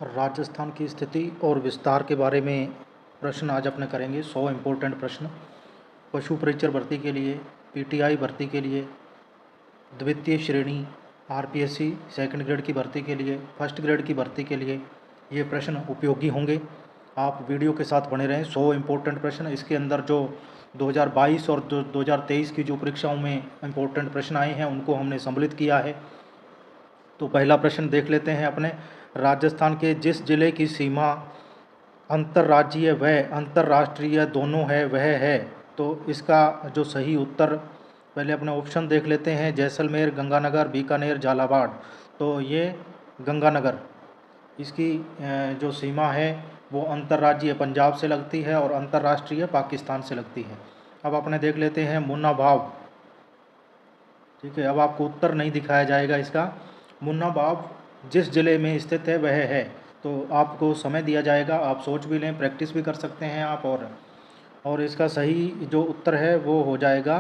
राजस्थान की स्थिति और विस्तार के बारे में प्रश्न आज अपने करेंगे। 100 इम्पोर्टेंट प्रश्न पशु परीक्षर भर्ती के लिए, पीटीआई भर्ती के लिए, द्वितीय श्रेणी आरपीएससी सेकंड ग्रेड की भर्ती के लिए, फर्स्ट ग्रेड की भर्ती के लिए ये प्रश्न उपयोगी होंगे। आप वीडियो के साथ बने रहें। 100 इम्पोर्टेंट प्रश्न, इसके अंदर जो 2022 और 2023 की जो परीक्षाओं में इम्पोर्टेंट प्रश्न आए हैं उनको हमने सम्मिलित किया है। तो पहला प्रश्न देख लेते हैं अपने। राजस्थान के जिस जिले की सीमा अंतर्राज्यीय व अंतर्राष्ट्रीय दोनों है वह है। तो इसका जो सही उत्तर, पहले अपने ऑप्शन देख लेते हैं। जैसलमेर, गंगानगर, बीकानेर, झालावाड़। तो ये गंगानगर, इसकी जो सीमा है वो अंतर्राज्यीय पंजाब से लगती है और अंतर्राष्ट्रीय पाकिस्तान से लगती है। अब अपने देख लेते हैं मुन्ना भाव। ठीक है, अब आपको उत्तर नहीं दिखाया जाएगा इसका। मुन्ना भाव जिस ज़िले में स्थित है वह है। तो आपको समय दिया जाएगा, आप सोच भी लें, प्रैक्टिस भी कर सकते हैं आप। और इसका सही जो उत्तर है वो हो जाएगा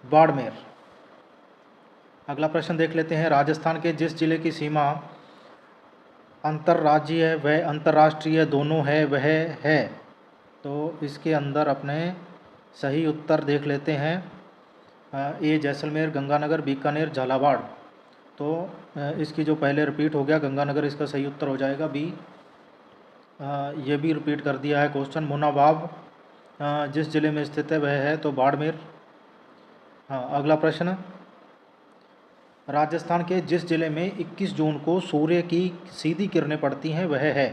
बाड़मेर। अगला प्रश्न देख लेते हैं। राजस्थान के जिस जिले की सीमा अंतर्राज्यीय व अंतर्राष्ट्रीय दोनों है वह है। तो इसके अंदर अपने सही उत्तर देख लेते हैं। ए जैसलमेर, गंगानगर, बीकानेर, झालावाड़। तो इसकी जो पहले रिपीट हो गया गंगानगर, इसका सही उत्तर हो जाएगा बी। ये भी रिपीट कर दिया है क्वेश्चन। मुन्ना भाव जिस जिले में स्थित है वह है, तो बाड़मेर। हाँ, अगला प्रश्न। राजस्थान के जिस जिले में 21 जून को सूर्य की सीधी किरणें पड़ती हैं वह है।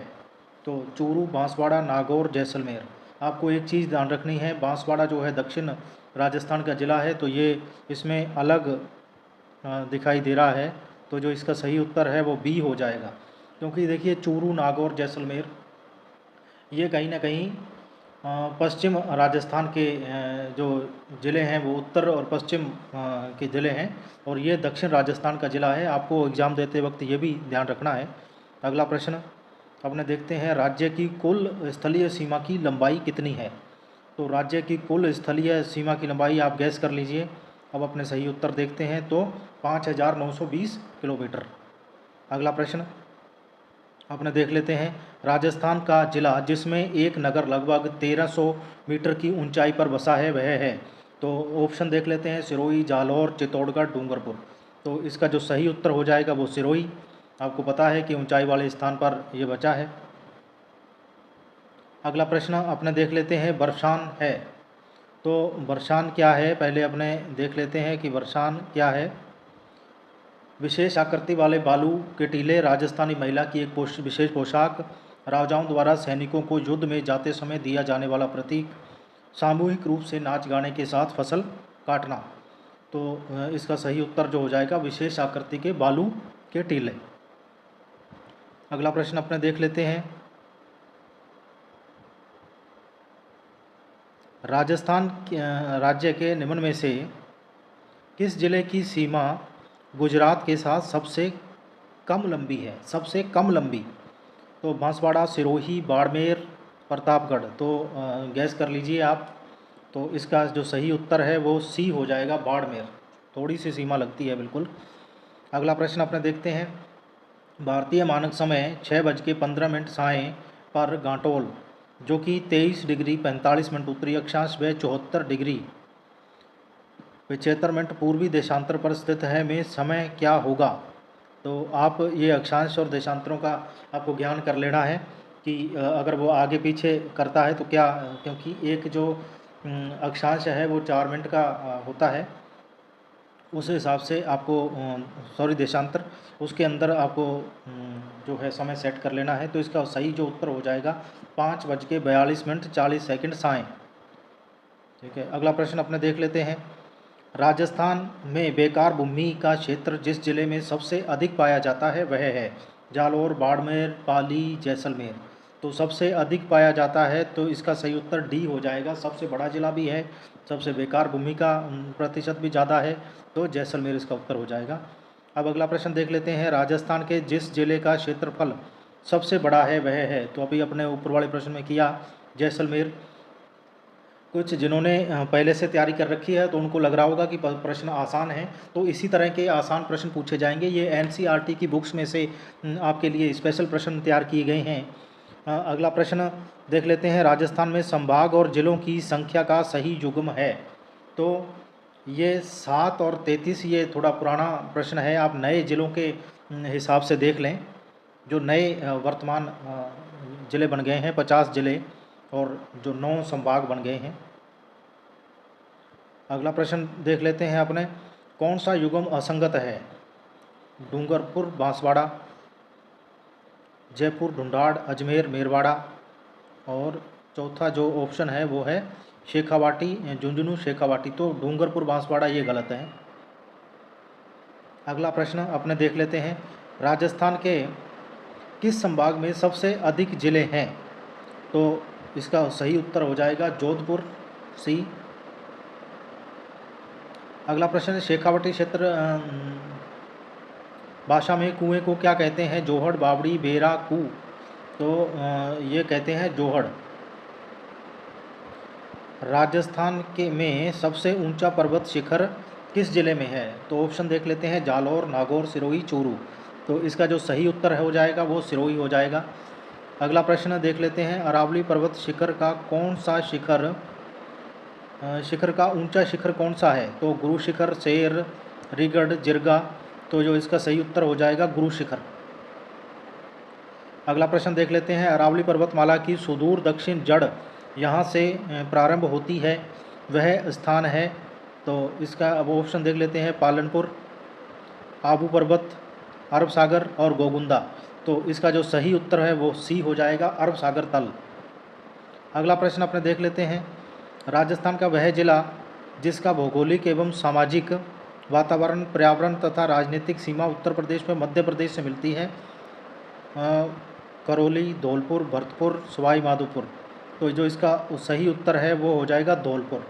तो चूरू, बांसवाड़ा, नागौर, जैसलमेर। आपको एक चीज़ ध्यान रखनी है, बांसवाड़ा जो है दक्षिण राजस्थान का ज़िला है, तो ये इसमें अलग दिखाई दे रहा है। तो जो इसका सही उत्तर है वो बी हो जाएगा, क्योंकि देखिए चूरू, नागौर, जैसलमेर ये कहीं ना कहीं पश्चिम राजस्थान के जो ज़िले हैं वो उत्तर और पश्चिम के ज़िले हैं, और ये दक्षिण राजस्थान का ज़िला है। आपको एग्ज़ाम देते वक्त ये भी ध्यान रखना है। अगला प्रश्न अपने देखते हैं। राज्य की कुल स्थलीय सीमा की लंबाई कितनी है? तो राज्य की कुल स्थलीय सीमा की लंबाई आप गैस कर लीजिए। अब अपने सही उत्तर देखते हैं, तो 5,920 किलोमीटर। अगला प्रश्न अपने देख लेते हैं। राजस्थान का जिला जिसमें एक नगर लगभग 1300 मीटर की ऊंचाई पर बसा है वह है। तो ऑप्शन देख लेते हैं। सिरोही, जालौर, चित्तौड़गढ़, डूंगरपुर। तो इसका जो सही उत्तर हो जाएगा वो सिरोही। आपको पता है कि ऊंचाई वाले स्थान पर यह बचा है। अगला प्रश्न अपने देख लेते हैं। बरशान है, तो बरशान क्या है पहले अपने देख लेते हैं कि बरशान क्या है। विशेष आकृति वाले बालू के टीले राजस्थानी महिला की एक विशेष पोशाक, राजाओं द्वारा सैनिकों को युद्ध में जाते समय दिया जाने वाला प्रतीक, सामूहिक रूप से नाच गाने के साथ फसल काटना। तो इसका सही उत्तर जो हो जाएगा विशेष आकृति के बालू के टीले। अगला प्रश्न अपने देख लेते हैं। राजस्थान राज्य के निम्न में से किस जिले की सीमा गुजरात के साथ सबसे कम लंबी है? सबसे कम लंबी। तो बांसवाड़ा, सिरोही, बाड़मेर, प्रतापगढ़। तो गैस कर लीजिए आप। तो इसका जो सही उत्तर है वो सी हो जाएगा, बाड़मेर। थोड़ी सी सीमा लगती है बिल्कुल। अगला प्रश्न अपने देखते हैं। भारतीय मानक समय 6:15 साय पर गांटोल, जो कि 23 डिग्री 45 मिनट उत्तरी अक्षांश व 74 डिग्री 75 मिनट पूर्वी देशांतर पर स्थित है, में समय क्या होगा? तो आप ये अक्षांश और देशांतरों का आपको ज्ञान कर लेना है कि अगर वो आगे पीछे करता है तो क्या, क्योंकि एक जो अक्षांश है वो 4 मिनट का होता है, उस हिसाब से आपको सॉरी देशांतर, उसके अंदर आपको जो है समय सेट कर लेना है। तो इसका सही जो उत्तर हो जाएगा 5:42 साय। ठीक है, अगला प्रश्न अपने देख लेते हैं। राजस्थान में बेकार भूमि का क्षेत्र जिस जिले में सबसे अधिक पाया जाता है वह है। जालौर, बाड़मेर, पाली, जैसलमेर। तो सबसे अधिक पाया जाता है, तो इसका सही उत्तर डी हो जाएगा। सबसे बड़ा जिला भी है, सबसे बेकार भूमि का प्रतिशत भी ज़्यादा है, तो जैसलमेर इसका उत्तर हो जाएगा। अब अगला प्रश्न देख लेते हैं। राजस्थान के जिस जिले का क्षेत्रफल सबसे बड़ा है वह है। तो अभी अपने ऊपर वाले प्रश्न में किया जैसलमेर। कुछ जिन्होंने पहले से तैयारी कर रखी है तो उनको लग रहा होगा कि प्रश्न आसान है, तो इसी तरह के आसान प्रश्न पूछे जाएंगे। ये एनसीईआरटी की बुक्स में से आपके लिए स्पेशल प्रश्न तैयार किए गए हैं। अगला प्रश्न देख लेते हैं, राजस्थान में संभाग और जिलों की संख्या का सही युग्म है। तो ये 7 और 33, ये थोड़ा पुराना प्रश्न है, आप नए जिलों के हिसाब से देख लें। जो नए वर्तमान ज़िले बन गए हैं 50 ज़िले, और जो 9 संभाग बन गए हैं। अगला प्रश्न देख लेते हैं अपने, कौन सा युग्म असंगत है? डूंगरपुर बांसवाड़ा, जयपुर ढूंढाड़, अजमेर मेरवाड़ा, और चौथा जो ऑप्शन है वो है शेखावाटी, झुंझुनू शेखावाटी। तो डूंगरपुर बांसवाड़ा ये गलत है। अगला प्रश्न अपने देख लेते हैं, राजस्थान के किस संभाग में सबसे अधिक ज़िले हैं? तो इसका सही उत्तर हो जाएगा जोधपुर, सी। अगला प्रश्न है, शेखावाटी क्षेत्र भाषा में कुएं को क्या कहते हैं? जोहड़, बावड़ी, बेरा, कू। तो ये कहते हैं जोहड़। राजस्थान के में सबसे ऊंचा पर्वत शिखर किस जिले में है? तो ऑप्शन देख लेते हैं, जालौर, नागौर, सिरोही, चूरू। तो इसका जो सही उत्तर हो जाएगा वो सिरोही हो जाएगा। अगला प्रश्न देख लेते हैं, अरावली पर्वत शिखर का कौन सा शिखर का ऊंचा शिखर कौन सा है? तो गुरु शिखर, शेर, रीगढ़, जिरगा। तो जो इसका सही उत्तर हो जाएगा गुरु शिखर। अगला प्रश्न देख लेते हैं, अरावली पर्वतमाला की सुदूर दक्षिण जड़ यहाँ से प्रारंभ होती है, वह स्थान है? तो इसका अब ऑप्शन देख लेते हैं, पालनपुर, आबू पर्वत, अरब सागर और गोगुंदा। तो इसका जो सही उत्तर है वो सी हो जाएगा, अरब सागर तल। अगला प्रश्न अपने देख लेते हैं, राजस्थान का वह जिला जिसका भौगोलिक एवं सामाजिक वातावरण, पर्यावरण तथा राजनीतिक सीमा उत्तर प्रदेश में मध्य प्रदेश से मिलती है? करौली, धौलपुर, भरतपुर, सवाई माधोपुर। तो जो इसका सही उत्तर है वो हो जाएगा धौलपुर।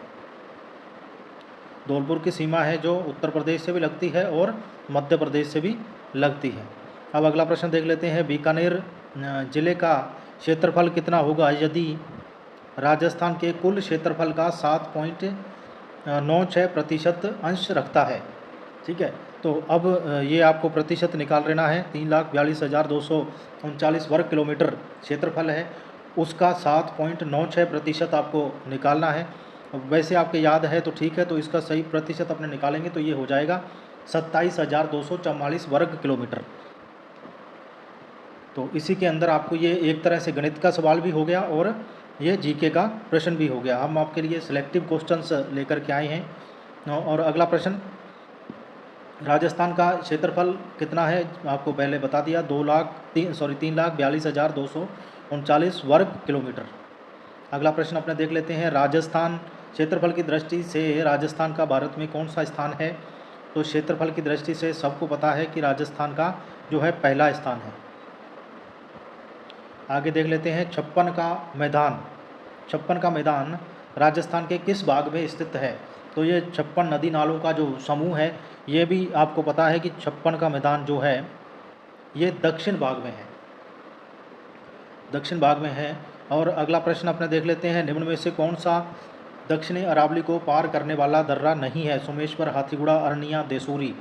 धौलपुर की सीमा है जो उत्तर प्रदेश से भी लगती है और मध्य प्रदेश से भी लगती है। अब अगला प्रश्न देख लेते हैं, बीकानेर जिले का क्षेत्रफल कितना होगा यदि राजस्थान के कुल क्षेत्रफल का 7.96% अंश रखता है? ठीक है, तो अब ये आपको प्रतिशत निकाल लेना है। 3,42,239 वर्ग किलोमीटर क्षेत्रफल है, उसका 7.96% आपको निकालना है। वैसे आपके याद है तो ठीक है, तो इसका सही प्रतिशत अपने निकालेंगे तो ये हो जाएगा 27,244 वर्ग किलोमीटर। तो इसी के अंदर आपको ये एक तरह से गणित का सवाल भी हो गया और ये जीके का प्रश्न भी हो गया। हम आपके लिए सिलेक्टिव क्वेश्चंस लेकर के आए हैं। और अगला प्रश्न, राजस्थान का क्षेत्रफल कितना है? आपको पहले बता दिया, 3,42,239 वर्ग किलोमीटर। अगला प्रश्न अपने देख लेते हैं, राजस्थान क्षेत्रफल की दृष्टि से राजस्थान का भारत में कौन सा स्थान है? तो क्षेत्रफल की दृष्टि से सबको पता है कि राजस्थान का जो है पहला स्थान है। आगे देख लेते हैं, छप्पन का मैदान राजस्थान के किस भाग में स्थित है? तो ये 56 नदी नालों का जो समूह है, ये भी आपको पता है कि छप्पन का मैदान जो है ये दक्षिण भाग में है। और अगला प्रश्न अपने देख लेते हैं, निम्न में से कौन सा दक्षिणी अरावली को पार करने वाला दर्रा नहीं है? सोमेश्वर, हाथीगुड़ा, अरनिया, देसूरी।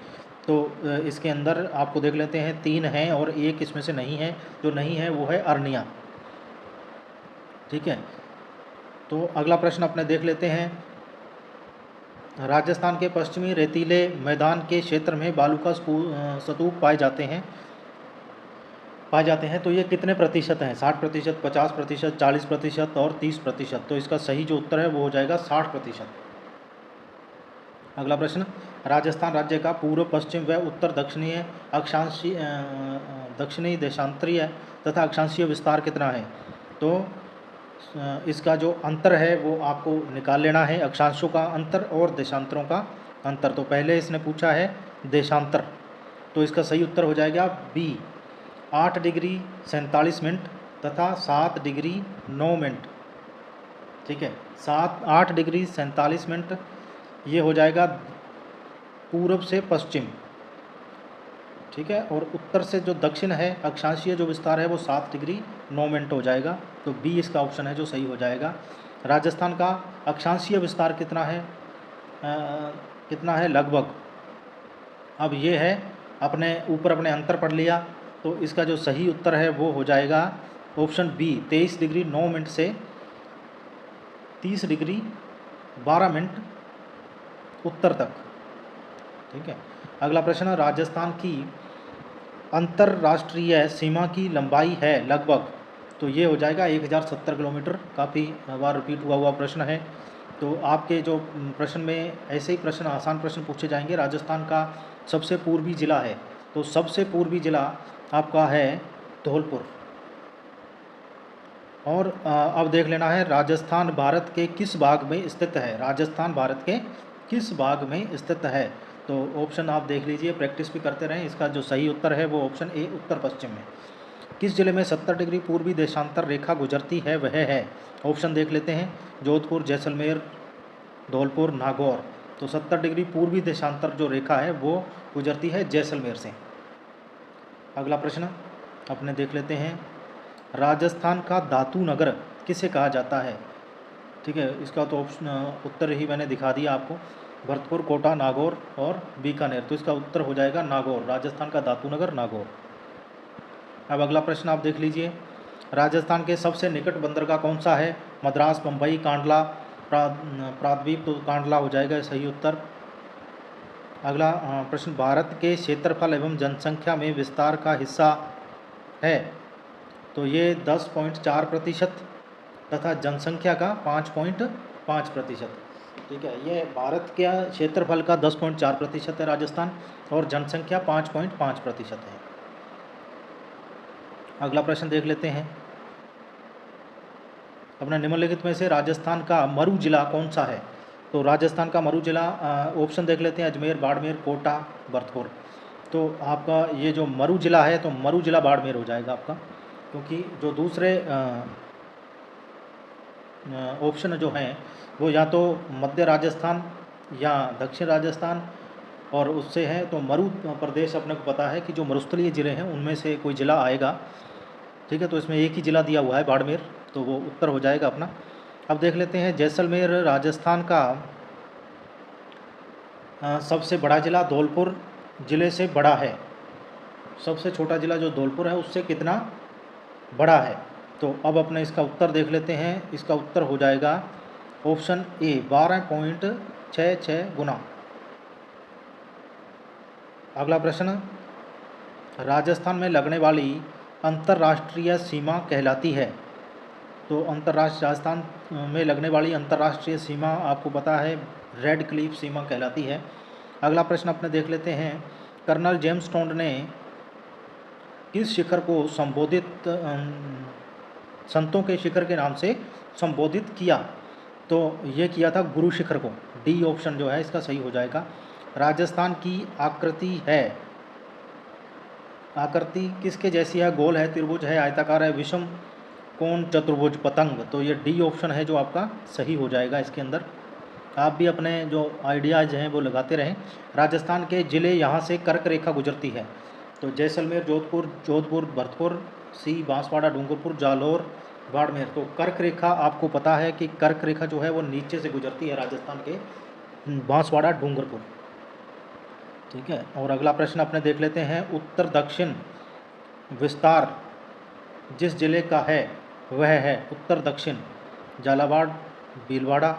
तो इसके अंदर आपको देख लेते हैं 3 हैं और एक इसमें से नहीं है। जो नहीं है वो है अरनिया। ठीक है, तो अगला प्रश्न अपने देख लेते हैं, राजस्थान के पश्चिमी रेतीले मैदान के क्षेत्र में बालू का स्तूप पाए जाते हैं। तो ये कितने प्रतिशत हैं? 60%, 50%, 40% और 30%। तो इसका सही जो उत्तर है वो हो जाएगा 60%। अगला प्रश्न, राजस्थान राज्य का पूर्व, पश्चिम व उत्तर दक्षिणी देशांतरीय तथा अक्षांशीय विस्तार कितना है? तो इसका जो अंतर है वो आपको निकाल लेना है, अक्षांशों का अंतर और देशांतरों का अंतर। तो पहले इसने पूछा है देशांतर, तो इसका सही उत्तर हो जाएगा बी, 8 डिग्री 47 मिनट तथा 7 डिग्री 9 मिनट। ठीक है, 8 डिग्री 47 मिनट ये हो जाएगा पूर्व से पश्चिम। ठीक है, और उत्तर से जो दक्षिण है अक्षांशीय जो विस्तार है वो 7 डिग्री 9 मिनट हो जाएगा। तो बी इसका ऑप्शन है जो सही हो जाएगा। राजस्थान का अक्षांशीय विस्तार कितना है लगभग। अब ये है अपने ऊपर अपने अंतर पढ़ लिया, तो इसका जो सही उत्तर है वो हो जाएगा ऑप्शन बी, 23 डिग्री 9 मिनट से 30 डिग्री 12 मिनट उत्तर तक। ठीक है। अगला प्रश्न, राजस्थान की अंतर्राष्ट्रीय सीमा की लंबाई है लगभग, तो ये हो जाएगा 1070 किलोमीटर। काफ़ी बार रिपीट हुआ प्रश्न है। तो आपके जो प्रश्न में ऐसे ही प्रश्न, आसान प्रश्न पूछे जाएंगे। राजस्थान का सबसे पूर्वी जिला है, तो सबसे पूर्वी जिला आपका है धौलपुर। और अब देख लेना है राजस्थान भारत के किस भाग में स्थित है। राजस्थान भारत के किस भाग में स्थित है, तो ऑप्शन आप देख लीजिए, प्रैक्टिस भी करते रहें। इसका जो सही उत्तर है वो ऑप्शन ए, उत्तर पश्चिम में। किस जिले में 70 डिग्री पूर्वी देशांतर रेखा गुजरती है, वह है। ऑप्शन देख लेते हैं, जोधपुर, जैसलमेर, धौलपुर, नागौर। तो 70 डिग्री पूर्वी देशांतर जो रेखा है वो गुजरती है जैसलमेर से। अगला प्रश्न अपने देख लेते हैं, राजस्थान का धातु नगर किसे कहा जाता है। ठीक है, इसका तो ऑप्शन उत्तर ही मैंने दिखा दिया आपको, भरतपुर, कोटा, नागौर और बीकानेर। तो इसका उत्तर हो जाएगा नागौर, राजस्थान का धातु नगर नागौर। अब अगला प्रश्न आप देख लीजिए, राजस्थान के सबसे निकट बंदरगाह कौन सा है। मद्रास, मुंबई, कांडला, प्रायद्वीप। तो कांडला हो जाएगा सही उत्तर। अगला प्रश्न, भारत के क्षेत्रफल एवं जनसंख्या में विस्तार का हिस्सा है, तो ये 10.4% तथा जनसंख्या का 5.5%। ठीक है, ये भारत के क्षेत्रफल का 10.4% है राजस्थान, और जनसंख्या 5.5% है। अगला प्रश्न देख लेते हैं, अपने निम्नलिखित में से राजस्थान का मरु जिला कौन सा है। तो राजस्थान का मरु जिला, ऑप्शन देख लेते हैं, अजमेर, बाड़मेर, कोटा, भरतपुर। तो आपका ये जो मरु जिला है, तो मरु जिला बाड़मेर हो जाएगा आपका, क्योंकि जो दूसरे ऑप्शन जो हैं वो या तो मध्य राजस्थान या दक्षिण राजस्थान और उससे है, तो मरु प्रदेश अपने को पता है कि जो मरुस्थलीय ज़िले हैं उनमें से कोई ज़िला आएगा। ठीक है, तो इसमें एक ही ज़िला दिया हुआ है बाड़मेर, तो वो उत्तर हो जाएगा अपना। अब देख लेते हैं, जैसलमेर राजस्थान का सबसे बड़ा ज़िला धौलपुर ज़िले से बड़ा है। सबसे छोटा ज़िला जो धौलपुर है उससे कितना बड़ा है। तो अब अपने इसका उत्तर देख लेते हैं। इसका उत्तर हो जाएगा ऑप्शन ए, 12.66 गुना। अगला प्रश्न, राजस्थान में लगने वाली अंतर्राष्ट्रीय सीमा कहलाती है। तो अंतर्राष्ट्रीय राजस्थान में लगने वाली अंतर्राष्ट्रीय सीमा आपको पता है रेड क्लिफ सीमा कहलाती है। अगला प्रश्न अपने देख लेते हैं, कर्नल जेम्स टोंड ने किस शिखर को संबोधित संतों के शिखर के नाम से संबोधित किया। तो ये किया था गुरु शिखर को। डी ऑप्शन जो है इसका सही हो जाएगा। राजस्थान की आकृति है, आकृति किसके जैसी है। गोल है, त्रिभुज है, आयताकार है, विषम कोण, चतुर्भुज, पतंग। तो ये डी ऑप्शन है जो आपका सही हो जाएगा इसके अंदर। आप भी अपने जो आइडियाज़ हैं वो लगाते रहें। राजस्थान के ज़िले यहाँ से कर्क रेखा गुजरती है, तो जैसलमेर, जोधपुर, भरतपुर, सी, बांसवाड़ा, डूंगरपुर, जालौर, बाड़मेर। तो कर्क रेखा आपको पता है कि कर्क रेखा जो है वो नीचे से गुजरती है राजस्थान के बांसवाड़ा, डूंगरपुर। ठीक है, और अगला प्रश्न अपने देख लेते हैं, उत्तर दक्षिण विस्तार जिस जिले का है वह है उत्तर दक्षिण, झालावाड़, भीलवाड़ा,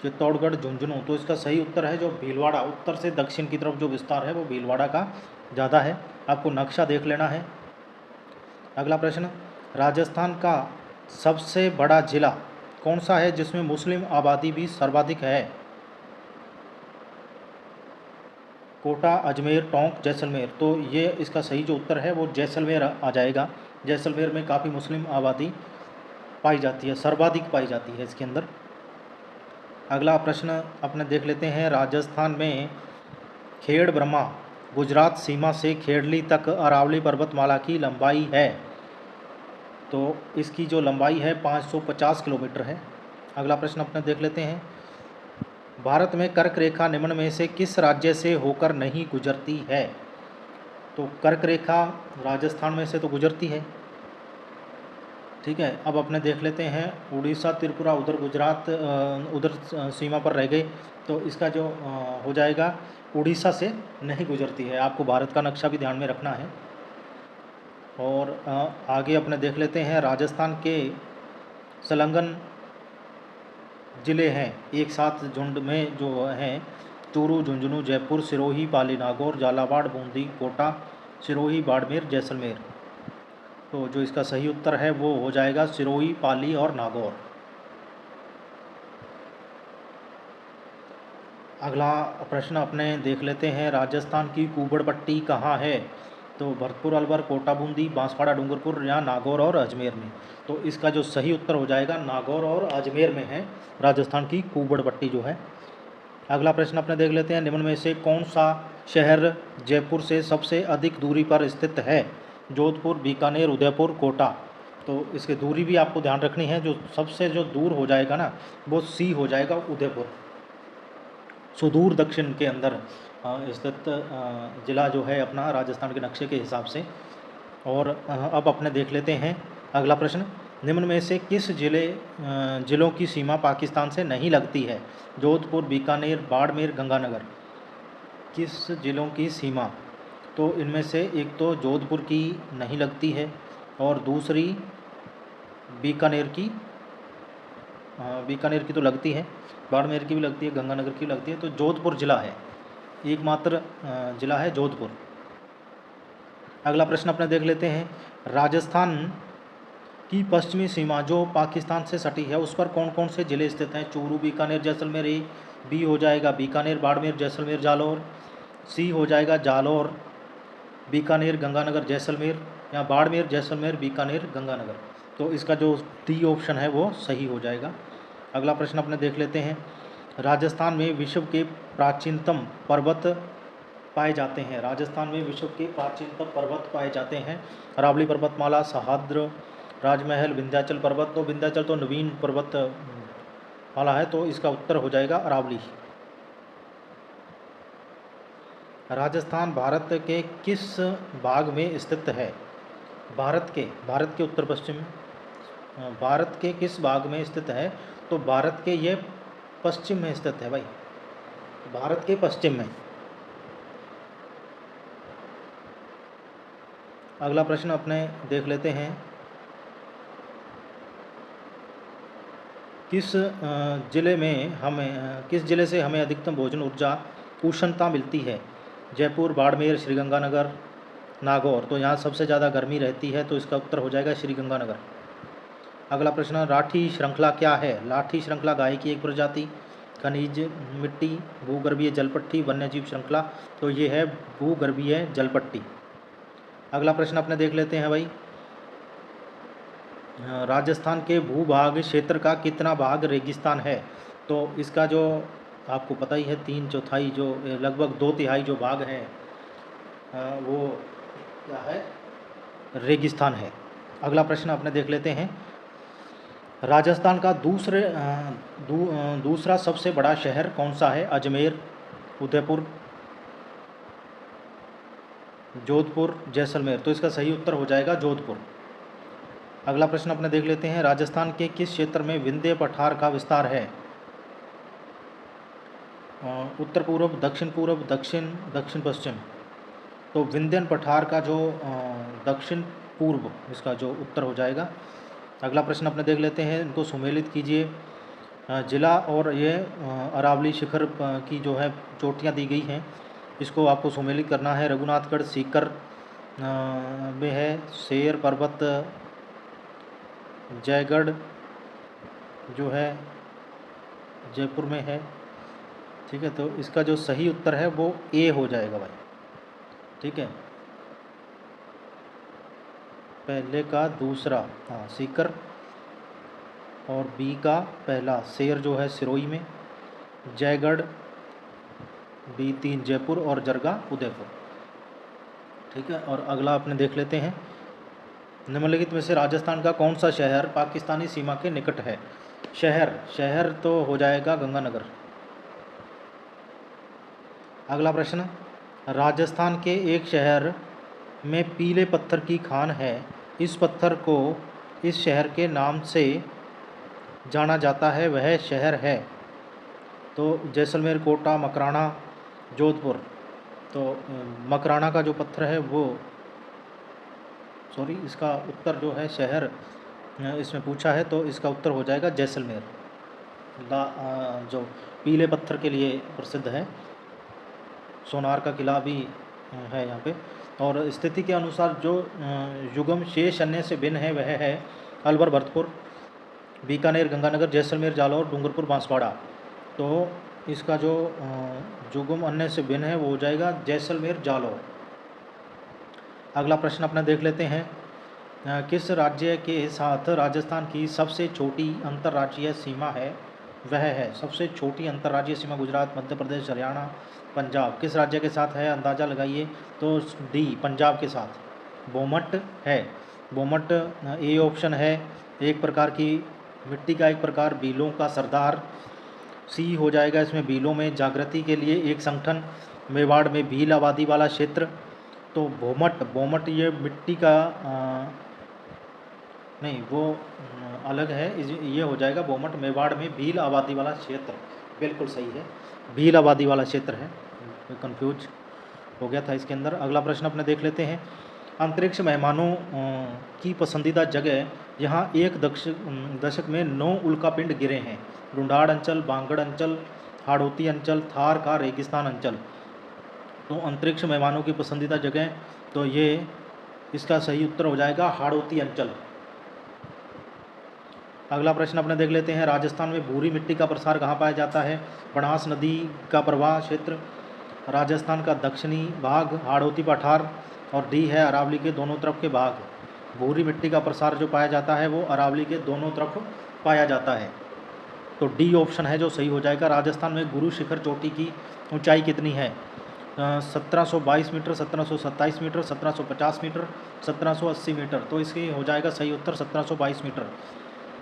चित्तौड़गढ़, झुंझुनू। तो इसका सही उत्तर है जो भीलवाड़ा, उत्तर से दक्षिण की तरफ जो विस्तार है वो भीलवाड़ा का ज़्यादा है। आपको नक्शा देख लेना है। अगला प्रश्न, राजस्थान का सबसे बड़ा जिला कौन सा है जिसमें मुस्लिम आबादी भी सर्वाधिक है। कोटा, अजमेर, टोंक, जैसलमेर। तो ये इसका सही जो उत्तर है वो जैसलमेर आ जाएगा। जैसलमेर में काफ़ी मुस्लिम आबादी पाई जाती है, सर्वाधिक पाई जाती है इसके अंदर। अगला प्रश्न अपने देख लेते हैं, राजस्थान में खेड़ ब्रह्मा गुजरात सीमा से खेड़ली तक अरावली पर्वतमाला की लंबाई है। तो इसकी जो लंबाई है 550 किलोमीटर है। अगला प्रश्न अपने देख लेते हैं, भारत में कर्क रेखा निम्न में से किस राज्य से होकर नहीं गुजरती है। तो कर्क रेखा राजस्थान में से तो गुजरती है। ठीक है। अब अपने देख लेते हैं उड़ीसा त्रिपुरा उधर गुजरात उधर सीमा पर रह गई, तो इसका जो हो जाएगा उड़ीसा से नहीं गुजरती है। आपको भारत का नक्शा भी ध्यान में रखना है। और आगे अपने देख लेते हैं राजस्थान के संलग्न ज़िले हैं एक साथ झुंड में जो हैं चूरू, झुंझुनू, जयपुर, सिरोही, पाली, नागौर, झालावाड़, बूंदी, कोटा, सिरोही, बाड़मेर, जैसलमेर। तो जो इसका सही उत्तर है वो हो जाएगा सिरोही, पाली और नागौर। अगला प्रश्न अपने देख लेते हैं राजस्थान की कुबड़ पट्टी कहाँ है? तो भरतपुर, अलवर, कोटा, बूंदी, बांसवाड़ा, डूंगरपुर या नागौर और अजमेर में। तो इसका जो सही उत्तर हो जाएगा नागौर और अजमेर में है राजस्थान की कुबड़ पट्टी जो है। अगला प्रश्न अपने देख लेते हैं निम्न में से कौन सा शहर जयपुर से सबसे अधिक दूरी पर स्थित है? जोधपुर, बीकानेर, उदयपुर, कोटा। तो इसकी दूरी भी आपको ध्यान रखनी है, जो सबसे जो दूर हो जाएगा ना वो सी हो जाएगा उदयपुर, सुदूर दक्षिण के अंदर स्थित ज़िला जो है अपना राजस्थान के नक्शे के हिसाब से। और अब अपने देख लेते हैं अगला प्रश्न निम्न में से किस ज़िलों की सीमा पाकिस्तान से नहीं लगती है? जोधपुर, बीकानेर, बाड़मेर, गंगानगर। किस ज़िलों की सीमा? तो इनमें से एक तो जोधपुर की नहीं लगती है और दूसरी बीकानेर की तो लगती है, बाड़मेर की भी लगती है, गंगानगर की भी लगती है। तो जोधपुर ज़िला है, एकमात्र ज़िला है जोधपुर। अगला प्रश्न अपने देख लेते हैं राजस्थान की पश्चिमी सीमा जो पाकिस्तान से सटी है उस पर कौन कौन से ज़िले स्थित हैं? चूरू, बीकानेर, जैसलमेर। ए बी हो जाएगा बीकानेर, बाड़मेर, जैसलमेर, जालौर। सी हो जाएगा जालौर, बीकानेर, गंगानगर, जैसलमेर, या बाड़मेर, जैसलमेर, बीकानेर, गंगानगर। तो इसका जो डी ऑप्शन है वो सही हो जाएगा। अगला प्रश्न अपने देख लेते हैं राजस्थान में विश्व के प्राचीनतम पर्वत पाए जाते हैं। राजस्थान में विश्व के प्राचीनतम पर्वत पाए जाते हैं अरावली पर्वतमाला, सह्याद्री, राजमहल, विंध्याचल पर्वत। तो विंध्याचल तो नवीन पर्वत माला है, तो इसका उत्तर हो जाएगा अरावली। राजस्थान भारत के किस भाग में स्थित है? भारत के उत्तर पश्चिम में। भारत के किस भाग में स्थित है? तो भारत के ये पश्चिम में स्थित है भाई, भारत के पश्चिम में। अगला प्रश्न अपने देख लेते हैं किस ज़िले से हमें अधिकतम भोजन ऊर्जा उष्णता मिलती है? जयपुर, बाड़मेर, श्रीगंगानगर, नागौर। तो यहाँ सबसे ज़्यादा गर्मी रहती है, तो इसका उत्तर हो जाएगा श्रीगंगानगर। अगला प्रश्न राठी श्रृंखला क्या है? लाठी श्रृंखला गाय की एक प्रजाति, खनिज मिट्टी, भूगर्भीय जलपट्टी, वन्यजीव श्रृंखला। तो ये है भूगर्भीय जलपट्टी। अगला प्रश्न अपने देख लेते हैं भाई राजस्थान के भूभाग क्षेत्र का कितना भाग रेगिस्तान है? तो इसका जो आपको पता ही है 3/4 जो लगभग 2/3 जो भाग है वो क्या है? रेगिस्तान है। अगला प्रश्न अपने देख लेते हैं राजस्थान का दूसरा सबसे बड़ा शहर कौन सा है? अजमेर, उदयपुर, जोधपुर, जैसलमेर। तो इसका सही उत्तर हो जाएगा जोधपुर। अगला प्रश्न अपने देख लेते हैं राजस्थान के किस क्षेत्र में विंध्य पठार का विस्तार है? उत्तर पूर्व, दक्षिण पूर्व, दक्षिण पश्चिम। तो विंध्यन पठार का जो दक्षिण पूर्व इसका जो उत्तर हो जाएगा। अगला प्रश्न अपने देख लेते हैं, इनको सुमेलित कीजिए। जिला और ये अरावली शिखर की जो है चोटियाँ दी गई हैं, इसको आपको सुमेलित करना है। रघुनाथगढ़ सीकर में है, शेर पर्वत जयगढ़ जो है जयपुर में है। ठीक है, तो इसका जो सही उत्तर है वो ए हो जाएगा भाई। ठीक है, पहले का दूसरा हाँ सीकर, और बी का पहला शेर जो है सिरोही में, जयगढ़ B3 जयपुर और जरगा उदयपुर। ठीक है, और अगला अपने देख लेते हैं निम्नलिखित में से राजस्थान का कौन सा शहर पाकिस्तानी सीमा के निकट है? शहर तो हो जाएगा गंगानगर। अगला प्रश्न राजस्थान के एक शहर में पीले पत्थर की खान है, इस पत्थर को इस शहर के नाम से जाना जाता है वह शहर है? तो जैसलमेर, कोटा, मकराना, जोधपुर। तो मकराना का जो पत्थर है वो, सॉरी, इसका उत्तर जो है शहर इसमें पूछा है, तो इसका उत्तर हो जाएगा जैसलमेर। जो पीले पत्थर के लिए प्रसिद्ध है, सोनार का किला भी है यहाँ पे। और स्थिति के अनुसार जो युगम शेष अन्य से भिन्न है वह है अलवर, भरतपुर, बीकानेर, गंगानगर, जैसलमेर, जालौर, डूंगरपुर, बांसवाड़ा। तो इसका जो युगम अन्य से भिन्न है वो हो जाएगा जैसलमेर, जालौर। अगला प्रश्न अपना देख लेते हैं। किस राज्य के साथ राजस्थान की सबसे छोटी अंतर्राज्यीय सीमा है? वह है, सबसे छोटी अंतर्राज्यीय सीमा गुजरात, मध्य प्रदेश, हरियाणा, पंजाब। किस राज्य के साथ है? अंदाज़ा लगाइए। तो डी, पंजाब के साथ। बोमट है। बोमट ए ऑप्शन है, एक प्रकार की मिट्टी का एक प्रकार, बीलों का सरदार। सी हो जाएगा इसमें, बीलों में जागृति के लिए एक संगठन, मेवाड़ में भील आबादी वाला क्षेत्र। तो बोमट ये मिट्टी का नहीं, वो अलग है, ये हो जाएगा बोमट, मेवाड़ में भील आबादी वाला क्षेत्र। बिल्कुल सही है, भील आबादी वाला क्षेत्र है, कंफ्यूज हो गया था इसके अंदर। अगला प्रश्न अपने देख लेते हैं। अंतरिक्ष मेहमानों की पसंदीदा जगह, यहाँ एक दशक में 9 उल्कापिंड गिरे हैं। ढूंढाड़ अंचल, बांगड़ अंचल, हाड़ौती अंचल, थार का रेगिस्तान अंचल। तो अंतरिक्ष मेहमानों की पसंदीदा जगह, तो ये इसका सही उत्तर हो जाएगा हाड़ौती अंचल। अगला प्रश्न अपने देख लेते हैं। राजस्थान में भूरी मिट्टी का प्रसार कहाँ पाया जाता है? बनास नदी का प्रवाह क्षेत्र, राजस्थान का दक्षिणी भाग, हाड़ौती पठार, और डी है अरावली के दोनों तरफ के भाग। भूरी मिट्टी का प्रसार जो पाया जाता है वो अरावली के दोनों तरफ पाया जाता है। तो डी ऑप्शन है जो सही हो जाएगा। राजस्थान में गुरु शिखर चोटी की ऊंचाई कितनी है? 1722 मीटर, 1727 मीटर, 1750 मीटर, 1780 मीटर। तो इसकी हो जाएगा सही उत्तर 1722 मीटर।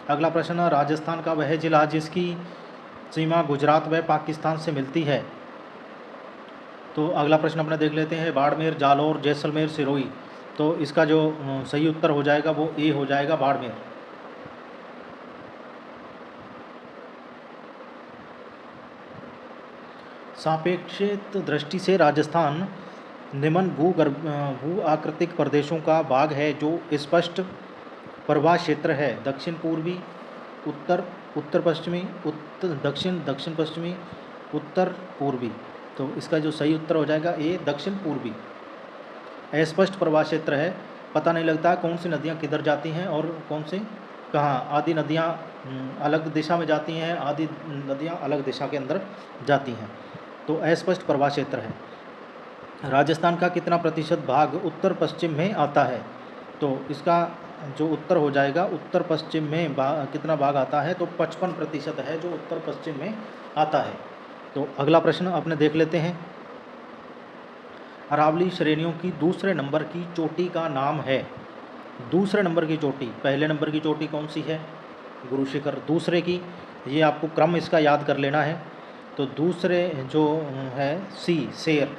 अगला प्रश्न, राजस्थान का वह जिला जिसकी सीमा गुजरात व पाकिस्तान से मिलती है। तो अगला प्रश्न अपने देख लेते हैं। बाड़मेर, जालौर, जैसलमेर, सिरोही। तो इसका जो सही उत्तर हो जाएगा वो ए हो जाएगा, बाड़मेर। सापेक्षित दृष्टि से राजस्थान निम्न भू आकृतिक प्रदेशों का भाग है जो स्पष्ट प्रवाह क्षेत्र है। दक्षिण पूर्वी, उत्तर पश्चिमी, दक्षिण पश्चिमी, उत्तर पूर्वी। तो इसका जो सही उत्तर हो जाएगा ए, दक्षिण पूर्वी। अस्पष्ट प्रवाह क्षेत्र है, पता नहीं लगता कौन सी नदियाँ किधर जाती हैं और कौन से कहाँ। आदि नदियाँ अलग दिशा में जाती हैं, आदि नदियाँ अलग दिशा के अंदर जाती हैं। तो अस्पष्ट प्रवाह क्षेत्र है। राजस्थान का कितना प्रतिशत भाग उत्तर पश्चिम में आता है? तो इसका जो उत्तर हो जाएगा, उत्तर पश्चिम में कितना भाग आता है? तो 55% है जो उत्तर पश्चिम में आता है। तो अगला प्रश्न अपने देख लेते हैं। अरावली श्रेणियों की दूसरे नंबर की चोटी का नाम है। दूसरे नंबर की चोटी, पहले नंबर की चोटी कौन सी है? गुरु शिखर। दूसरे की, ये आपको क्रम इसका याद कर लेना है। तो दूसरे जो है सी, शेर।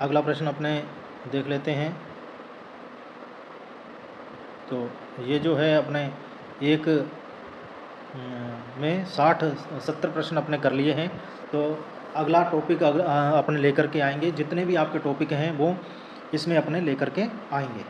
अगला प्रश्न अपने देख लेते हैं। तो ये जो है अपने एक में 60-70 प्रश्न अपने कर लिए हैं। तो अगला टॉपिक अपने लेकर के आएंगे, जितने भी आपके टॉपिक हैं वो इसमें अपने लेकर के आएंगे।